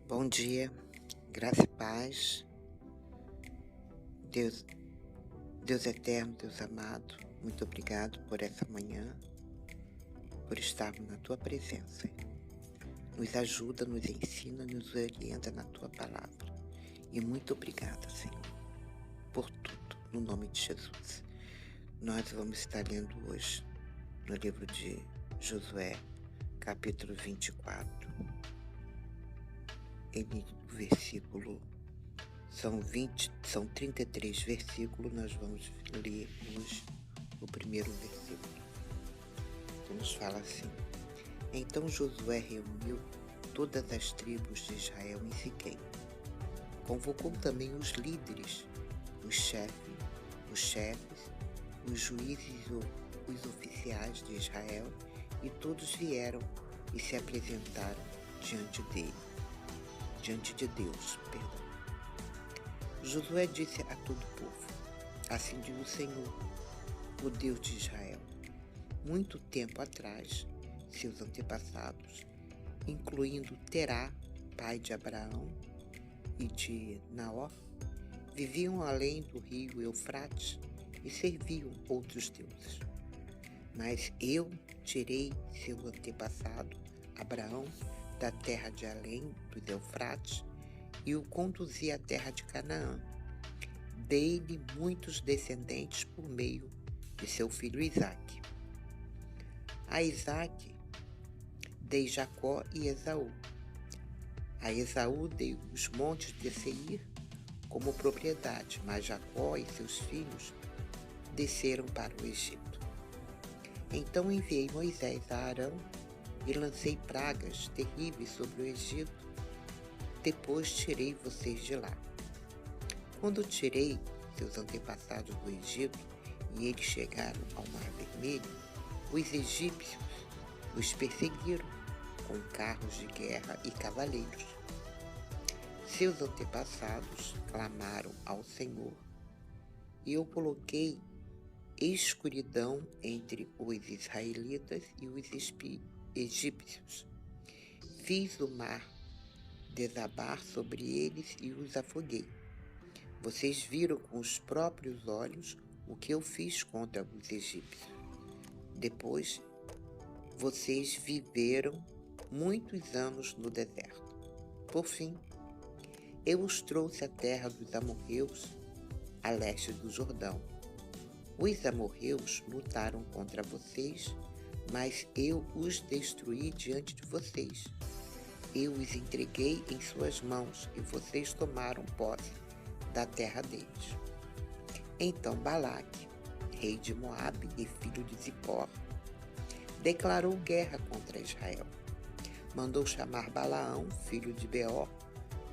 Bom dia, graça e paz, Deus, Deus eterno, Deus amado, muito obrigado por essa manhã, por estarmos na Tua presença. Nos ajuda, nos ensina, nos orienta na Tua palavra. E muito obrigada, Senhor, por tudo, no nome de Jesus. Nós vamos estar lendo hoje no livro de Josué, capítulo 24. O versículo são 33 versículos, nós vamos ler hoje o primeiro versículo, que nos fala assim: Então Josué reuniu todas as tribos de Israel em Siquém. Convocou também os líderes, os chefes, os juízes e os oficiais de Israel, e todos vieram e se apresentaram diante de Deus. Josué disse a todo o povo: Assim diz o Senhor, o Deus de Israel. Muito tempo atrás, seus antepassados, incluindo Terá, pai de Abraão e de Naor, viviam além do rio Eufrates e serviam outros deuses. Mas eu tirei seu antepassado, Abraão, da terra de além do Eufrates e o conduzi à terra de Canaã. Dei-lhe muitos descendentes por meio de seu filho Isaque. A Isaque dei Jacó e Esaú. A Esaú dei os montes de Seir como propriedade, mas Jacó e seus filhos desceram para o Egito. Então enviei Moisés a Arão e lancei pragas terríveis sobre o Egito. Depois tirei vocês de lá. Quando tirei seus antepassados do Egito e eles chegaram ao Mar Vermelho, os egípcios os perseguiram com carros de guerra e cavaleiros. Seus antepassados clamaram ao Senhor e eu coloquei escuridão entre os israelitas e os egípcios. Fiz o mar desabar sobre eles e os afoguei. Vocês viram com os próprios olhos o que eu fiz contra os egípcios. Depois, vocês viveram muitos anos no deserto. Por fim, eu os trouxe à terra dos amorreus, a leste do Jordão. Os amorreus lutaram contra vocês, mas eu os destruí diante de vocês. Eu os entreguei em suas mãos e vocês tomaram posse da terra deles. Então Balaque, rei de Moabe e filho de Zippor, declarou guerra contra Israel. Mandou chamar Balaão, filho de Beor,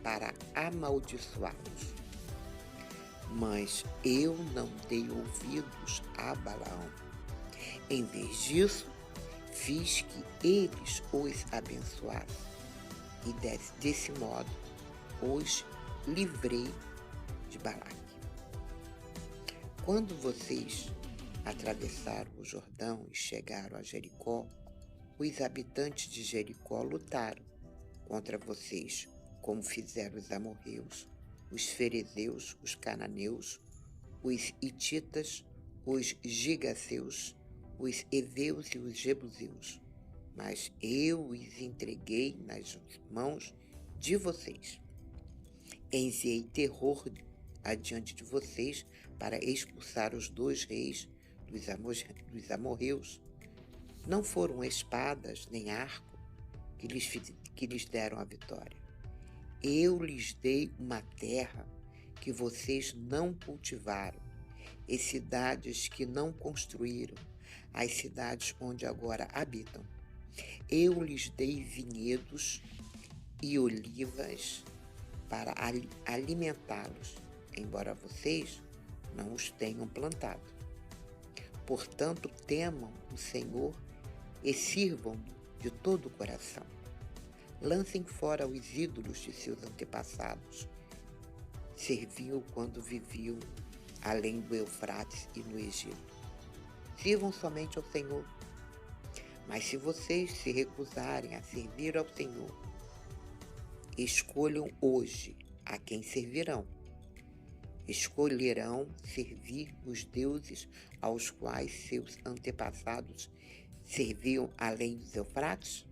para amaldiçoá-los. Mas eu não dei ouvidos a Balaão. Em vez disso, fiz que eles os abençoassem e desse modo os livrei de Balaque. Quando vocês atravessaram o Jordão e chegaram a Jericó, os habitantes de Jericó lutaram contra vocês, como fizeram os amorreus, os ferezeus, os cananeus, os hititas, os gigaseus, os heveus e os jebuseus. Mas eu os entreguei nas mãos de vocês. Enviei terror adiante de vocês para expulsar os 2 reis dos amorreus. Não foram espadas nem arco que lhes deram a vitória. Eu lhes dei uma terra que vocês não cultivaram, e cidades que não construíram, as cidades onde agora habitam. Eu lhes dei vinhedos e olivas para alimentá-los, embora vocês não os tenham plantado. Portanto, temam o Senhor e sirvam-no de todo o coração. Lancem fora os ídolos de seus antepassados. Serviam quando viviam além do Eufrates e no Egito. Sirvam somente ao Senhor. Mas se vocês se recusarem a servir ao Senhor Escolham hoje a quem servirão. Escolherão servir os deuses aos quais seus antepassados serviam além dos Eufrates?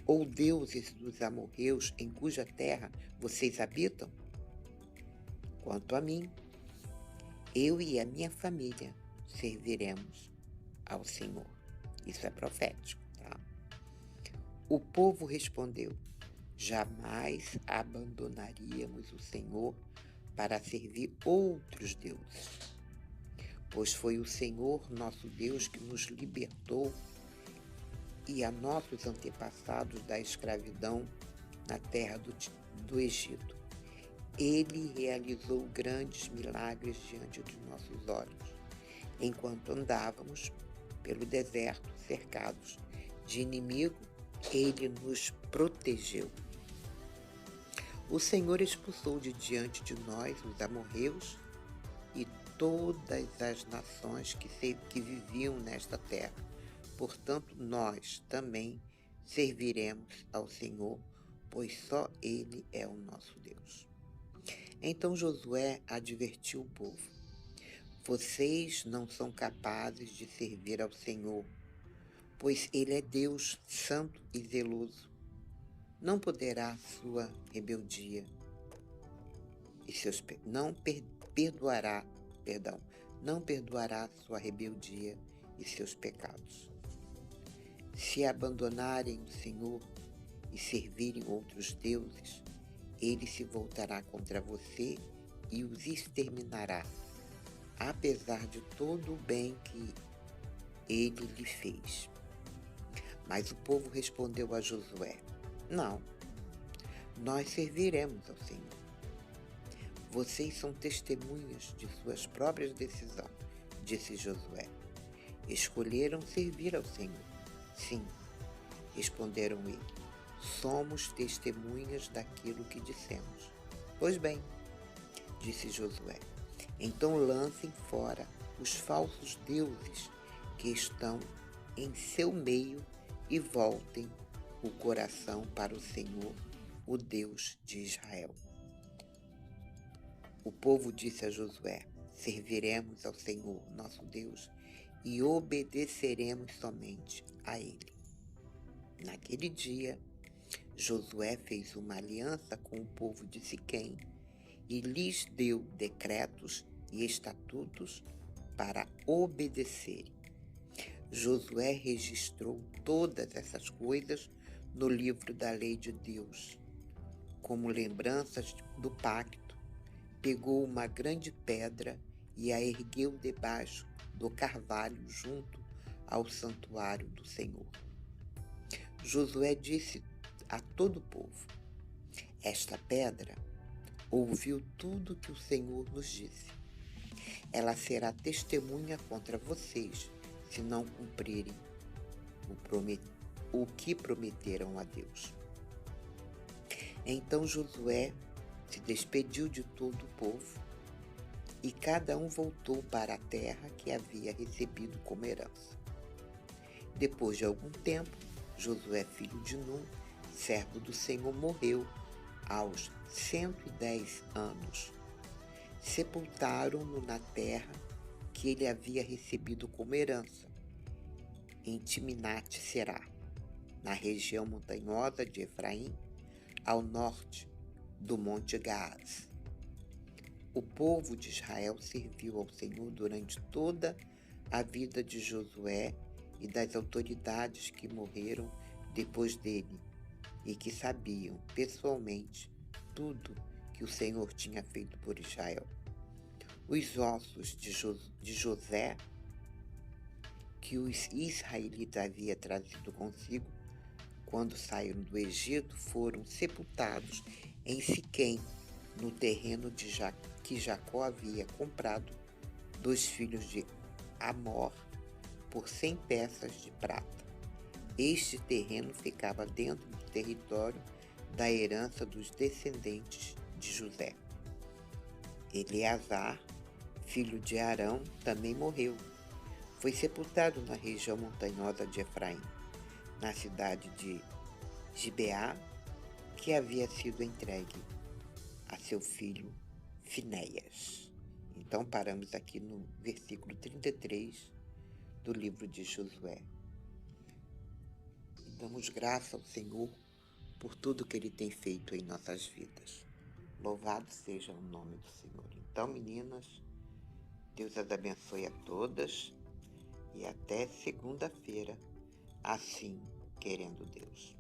Ou deuses dos amorreus em cuja terra vocês habitam? Quanto a mim, eu e a minha família serviremos ao Senhor. Isso é profético, tá? O povo respondeu: jamais abandonaríamos o Senhor para servir outros deuses, pois foi o Senhor nosso Deus que nos libertou e a nossos antepassados da escravidão na terra do Egito. Ele realizou grandes milagres diante dos nossos olhos, enquanto andávamos pelo deserto cercados de inimigo. Ele nos protegeu. O Senhor expulsou de diante de nós os amorreus e todas as nações que viviam nesta terra. Portanto, nós também serviremos ao Senhor, pois só Ele é o nosso Deus. Então Josué advertiu o povo: vocês não são capazes de servir ao Senhor, pois Ele é Deus santo e zeloso. Não poderá sua rebeldia e seus não perdoará sua rebeldia e seus pecados. Se abandonarem o Senhor e servirem outros deuses, Ele se voltará contra você e os exterminará, apesar de todo o bem que Ele lhe fez. Mas o povo respondeu a Josué: não, nós serviremos ao Senhor. Vocês são testemunhas de suas próprias decisões, disse Josué. Escolheram servir ao Senhor. Sim, responderam ele. Somos testemunhas daquilo que dissemos. Pois bem, disse Josué, então lancem fora os falsos deuses que estão em seu meio e voltem o coração para o Senhor, o Deus de Israel. O povo disse a Josué: serviremos ao Senhor, nosso Deus, e obedeceremos somente a Ele. Naquele dia, Josué fez uma aliança com o povo de Siquém e lhes deu decretos e estatutos para obedecerem. Josué registrou todas essas coisas no livro da lei de Deus. Como lembranças do pacto, pegou uma grande pedra e a ergueu debaixo do carvalho junto ao santuário do Senhor. Josué disse a todo o povo: esta pedra ouviu tudo que o Senhor nos disse. Ela será testemunha contra vocês se não cumprirem o que prometeram a Deus. Então Josué se despediu de todo o povo e cada um voltou para a terra que havia recebido como herança. Depois de algum tempo, Josué, filho de Nun, servo do Senhor, morreu aos 110 anos. Sepultaram-no na terra que ele havia recebido como herança, em Timnat-Será, na região montanhosa de Efraim, ao norte do Monte Gaás. O povo de Israel serviu ao Senhor durante toda a vida de Josué e das autoridades que morreram depois dele e que sabiam pessoalmente tudo que o Senhor tinha feito por Israel. Os ossos de José, que os israelitas haviam trazido consigo quando saíram do Egito, foram sepultados em Siquém, no terreno que Jacó havia comprado dos filhos de Amor por 100 peças de prata. Este terreno ficava dentro do território da herança dos descendentes de José. Eleazar, filho de Arão, também morreu. Foi sepultado na região montanhosa de Efraim, na cidade de Gibeá que havia sido entregue a seu filho Finéias. Então paramos aqui no versículo 33 do livro de Josué. E damos graça ao Senhor por tudo que Ele tem feito em nossas vidas. Louvado seja o nome do Senhor. Então, meninas, Deus as abençoe a todas e até segunda-feira, assim querendo Deus.